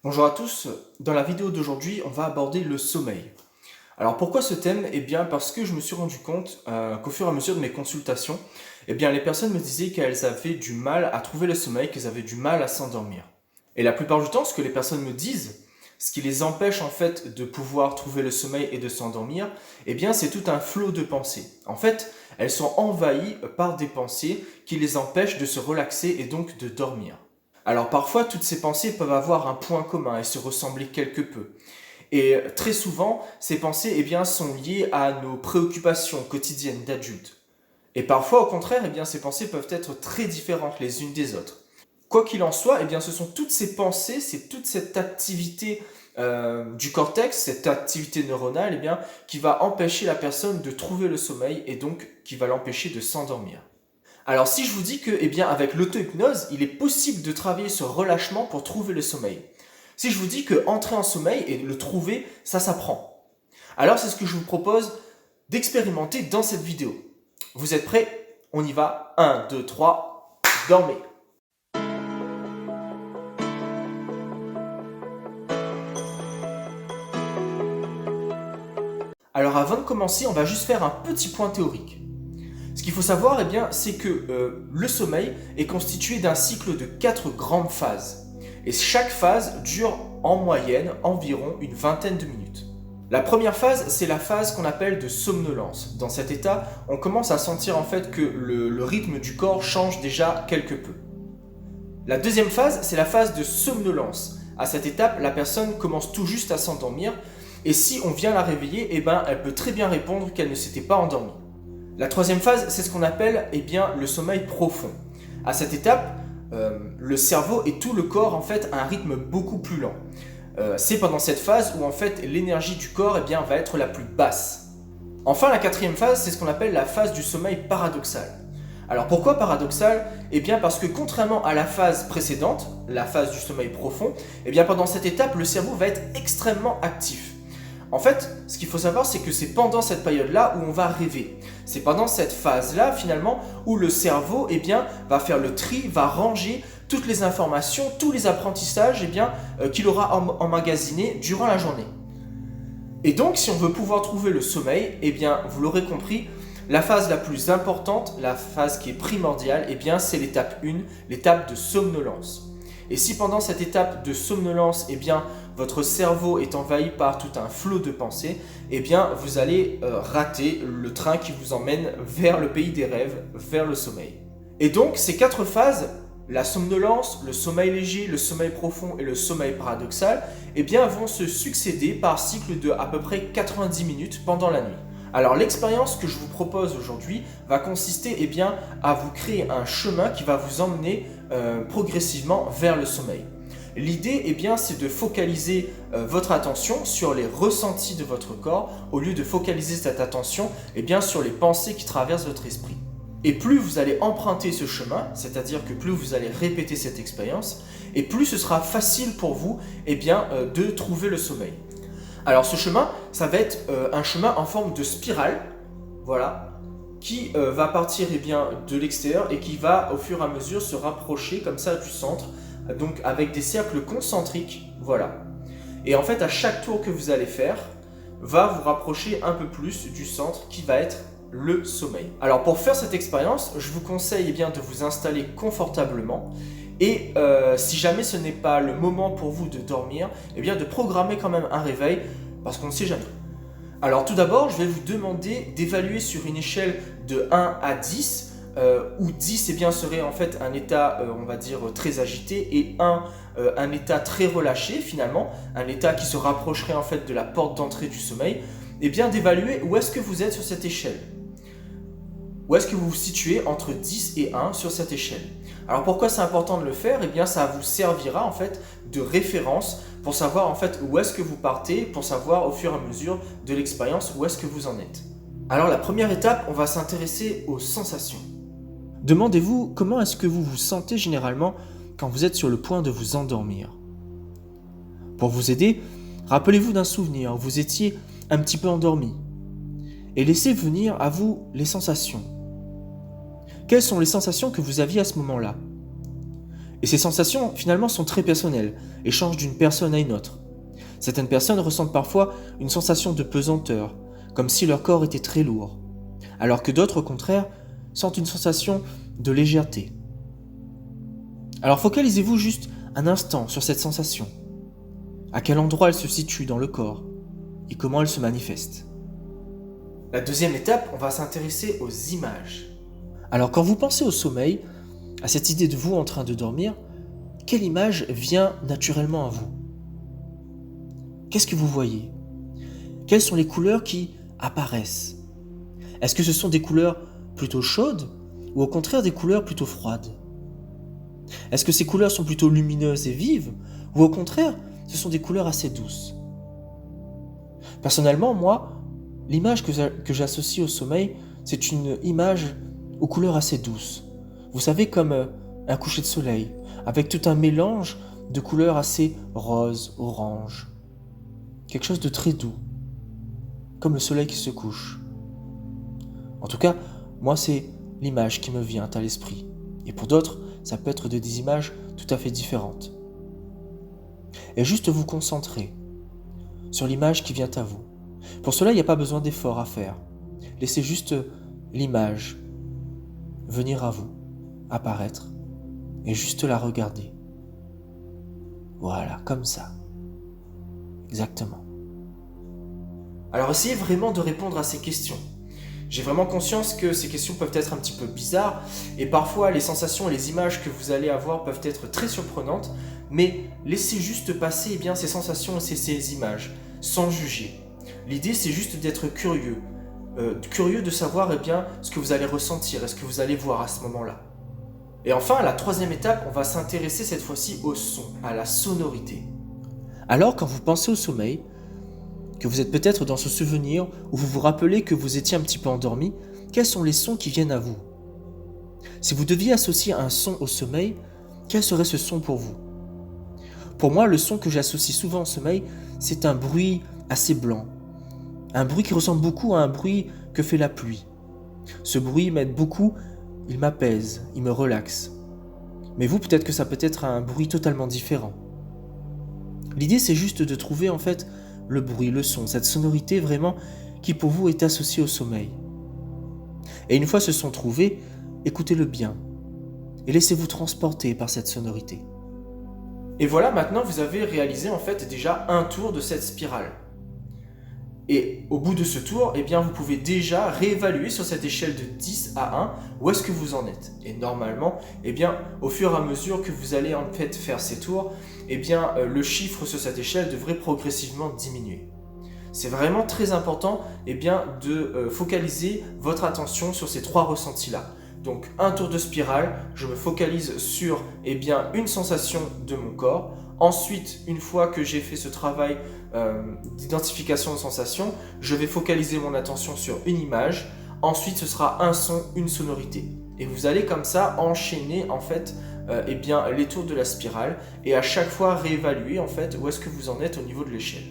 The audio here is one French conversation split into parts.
Bonjour à tous, dans la vidéo d'aujourd'hui, on va aborder le sommeil. Alors pourquoi ce thème? Eh bien parce que je me suis rendu compte qu'au fur et à mesure de mes consultations, eh bien les personnes me disaient qu'elles avaient du mal à trouver le sommeil, qu'elles avaient du mal à s'endormir. Et la plupart du temps, ce que les personnes me disent, ce qui les empêche en fait de pouvoir trouver le sommeil et de s'endormir, eh bien c'est tout un flot de pensées. En fait, elles sont envahies par des pensées qui les empêchent de se relaxer et donc de dormir. Alors parfois, toutes ces pensées peuvent avoir un point commun et se ressembler quelque peu. Et très souvent, ces pensées sont liées à nos préoccupations quotidiennes d'adultes. Et parfois, au contraire, ces pensées peuvent être très différentes les unes des autres. Quoi qu'il en soit, ce sont toutes ces pensées, c'est toute cette activité du cortex, cette activité neuronale, qui va empêcher la personne de trouver le sommeil et donc qui va l'empêcher de s'endormir. Alors si je vous dis que, avec l'auto-hypnose, il est possible de travailler ce relâchement pour trouver le sommeil. Si je vous dis que entrer en sommeil et le trouver, ça s'apprend. Alors c'est ce que je vous propose d'expérimenter dans cette vidéo. Vous êtes prêts? On y va. 1, 2, 3, dormez. Alors avant de commencer, on va juste faire un petit point théorique. Ce qu'il faut savoir, c'est que le sommeil est constitué d'un cycle de 4 grandes phases. Et chaque phase dure en moyenne environ une vingtaine de minutes. La première phase, c'est la phase qu'on appelle de somnolence. Dans cet état, on commence à sentir en fait que le rythme du corps change déjà quelque peu. La deuxième phase, c'est la phase de somnolence. À cette étape, la personne commence tout juste à s'endormir et si on vient la réveiller, elle peut très bien répondre qu'elle ne s'était pas endormie. La troisième phase, c'est ce qu'on appelle le sommeil profond. À cette étape, le cerveau et tout le corps en fait a un rythme beaucoup plus lent. C'est pendant cette phase où en fait l'énergie du corps va être la plus basse. Enfin, la quatrième phase, c'est ce qu'on appelle la phase du sommeil paradoxal. Alors pourquoi paradoxal? Parce que contrairement à la phase précédente, la phase du sommeil profond, pendant cette étape, le cerveau va être extrêmement actif. En fait, ce qu'il faut savoir, c'est que c'est pendant cette période-là où on va rêver. C'est pendant cette phase-là, finalement, où le cerveau va faire le tri, va ranger toutes les informations, tous les apprentissages qu'il aura emmagasinés durant la journée. Et donc, si on veut pouvoir trouver le sommeil, vous l'aurez compris, la phase la plus importante, la phase qui est primordiale, c'est l'étape 1, l'étape de somnolence. Et si pendant cette étape de somnolence, votre cerveau est envahi par tout un flot de pensées, vous allez rater le train qui vous emmène vers le pays des rêves, vers le sommeil. Et donc, ces 4 phases, la somnolence, le sommeil léger, le sommeil profond et le sommeil paradoxal, vont se succéder par cycle de à peu près 90 minutes pendant la nuit. Alors l'expérience que je vous propose aujourd'hui va consister à vous créer un chemin qui va vous emmener progressivement vers le sommeil. L'idée c'est de focaliser votre attention sur les ressentis de votre corps au lieu de focaliser cette attention sur les pensées qui traversent votre esprit. Et plus vous allez emprunter ce chemin, c'est-à-dire que plus vous allez répéter cette expérience, et plus ce sera facile pour vous de trouver le sommeil. Alors ce chemin, ça va être un chemin en forme de spirale, voilà, qui va partir de l'extérieur et qui va au fur et à mesure se rapprocher comme ça du centre, donc avec des cercles concentriques, voilà. Et en fait, à chaque tour que vous allez faire, va vous rapprocher un peu plus du centre qui va être le sommeil. Alors pour faire cette expérience, je vous conseille de vous installer confortablement et si jamais ce n'est pas le moment pour vous de dormir, de programmer quand même un réveil parce qu'on ne sait jamais. Alors tout d'abord, je vais vous demander d'évaluer sur une échelle de 1 à 10 où 10 serait en fait un état on va dire très agité et 1 un état très relâché finalement, un état qui se rapprocherait en fait de la porte d'entrée du sommeil, d'évaluer où est-ce que vous êtes sur cette échelle. Où est-ce que vous vous situez entre 10 et 1 sur cette échelle? Alors pourquoi c'est important de le faire? Ça vous servira en fait de référence pour savoir en fait où est-ce que vous partez, pour savoir au fur et à mesure de l'expérience où est-ce que vous en êtes. Alors la première étape, on va s'intéresser aux sensations. Demandez-vous comment est-ce que vous vous sentez généralement quand vous êtes sur le point de vous endormir. Pour vous aider, rappelez-vous d'un souvenir où vous étiez un petit peu endormi et laissez venir à vous les sensations. Quelles sont les sensations que vous aviez à ce moment-là? Et ces sensations, finalement, sont très personnelles et changent d'une personne à une autre. Certaines personnes ressentent parfois une sensation de pesanteur, comme si leur corps était très lourd, alors que d'autres, au contraire, sentent une sensation de légèreté. Alors focalisez-vous juste un instant sur cette sensation. À quel endroit elle se situe dans le corps et comment elle se manifeste. La deuxième étape, on va s'intéresser aux images. Alors quand vous pensez au sommeil, à cette idée de vous en train de dormir, quelle image vient naturellement à vous? Qu'est-ce que vous voyez? Quelles sont les couleurs qui apparaissent? Est-ce que ce sont des couleurs plutôt chaudes ou au contraire des couleurs plutôt froides? Est-ce que ces couleurs sont plutôt lumineuses et vives ou au contraire ce sont des couleurs assez douces? Personnellement, moi, l'image que j'associe au sommeil, c'est une image aux couleurs assez douces. Vous savez, comme un coucher de soleil, avec tout un mélange de couleurs assez rose, orange. Quelque chose de très doux, comme le soleil qui se couche. En tout cas, moi, c'est l'image qui me vient à l'esprit. Et pour d'autres, ça peut être des images tout à fait différentes. Et juste vous concentrer sur l'image qui vient à vous. Pour cela, il n'y a pas besoin d'effort à faire. Laissez juste l'image venir à vous, apparaître, et juste la regarder. Voilà, comme ça. Exactement. Alors essayez vraiment de répondre à ces questions. J'ai vraiment conscience que ces questions peuvent être un petit peu bizarres et parfois les sensations et les images que vous allez avoir peuvent être très surprenantes, mais laissez juste passer ces sensations et ces images sans juger. L'idée c'est juste d'être curieux, curieux de savoir ce que vous allez ressentir et ce que vous allez voir à ce moment-là. Et enfin, la troisième étape, on va s'intéresser cette fois-ci au son, à la sonorité. Alors quand vous pensez au sommeil, que vous êtes peut-être dans ce souvenir où vous vous rappelez que vous étiez un petit peu endormi, quels sont les sons qui viennent à vous? Si vous deviez associer un son au sommeil, quel serait ce son pour vous? Pour moi, le son que j'associe souvent au sommeil, c'est un bruit assez blanc. Un bruit qui ressemble beaucoup à un bruit que fait la pluie. Ce bruit m'aide beaucoup, il m'apaise, il me relaxe. Mais vous, peut-être que ça peut être un bruit totalement différent. L'idée, c'est juste de trouver le bruit, le son, cette sonorité vraiment qui pour vous est associée au sommeil. Et une fois ce son trouvé, écoutez-le bien et laissez-vous transporter par cette sonorité. Et voilà, maintenant vous avez réalisé déjà un tour de cette spirale. Et au bout de ce tour, vous pouvez déjà réévaluer sur cette échelle de 10 à 1 où est-ce que vous en êtes. Et normalement, au fur et à mesure que vous allez faire ces tours, le chiffre sur cette échelle devrait progressivement diminuer. C'est vraiment très important de focaliser votre attention sur ces trois ressentis-là. Donc un tour de spirale, je me focalise sur une sensation de mon corps. Ensuite, une fois que j'ai fait ce travail d'identification de sensations, je vais focaliser mon attention sur une image. Ensuite, ce sera un son, une sonorité. Et vous allez comme ça enchaîner les tours de la spirale et à chaque fois réévaluer où est-ce que vous en êtes au niveau de l'échelle.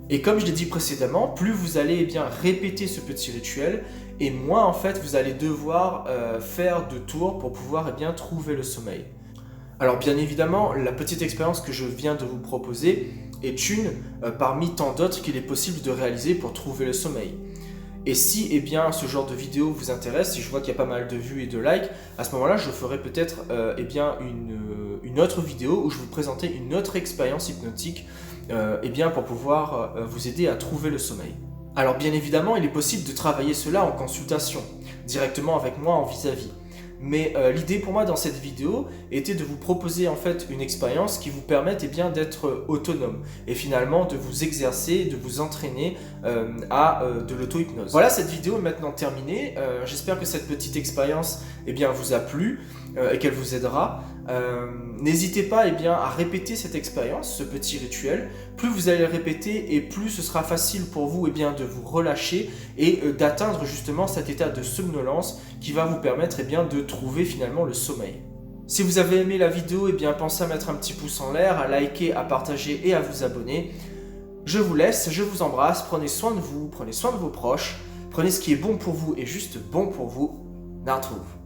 Et comme je l'ai dit précédemment, plus vous allez répéter ce petit rituel et moins vous allez devoir faire de tours pour pouvoir trouver le sommeil. Alors bien évidemment, la petite expérience que je viens de vous proposer est une parmi tant d'autres qu'il est possible de réaliser pour trouver le sommeil. Et si ce genre de vidéo vous intéresse, si je vois qu'il y a pas mal de vues et de likes, à ce moment-là, je ferai peut-être une autre vidéo où je vous présenterai une autre expérience hypnotique pour pouvoir vous aider à trouver le sommeil. Alors bien évidemment, il est possible de travailler cela en consultation, directement avec moi en vis-à-vis. Mais l'idée pour moi dans cette vidéo était de vous proposer une expérience qui vous permette d'être autonome et finalement de vous exercer, de vous entraîner à de l'auto-hypnose. Voilà, cette vidéo est maintenant terminée. J'espère que cette petite expérience vous a plu et qu'elle vous aidera. N'hésitez pas à répéter cette expérience, ce petit rituel. Plus vous allez le répéter et plus ce sera facile pour vous de vous relâcher et d'atteindre justement cet état de somnolence qui va vous permettre de trouver finalement le sommeil. Si vous avez aimé la vidéo, pensez à mettre un petit pouce en l'air, à liker, à partager et à vous abonner. Je vous laisse, je vous embrasse, prenez soin de vous, prenez soin de vos proches, prenez ce qui est bon pour vous et juste bon pour vous. Naartroef.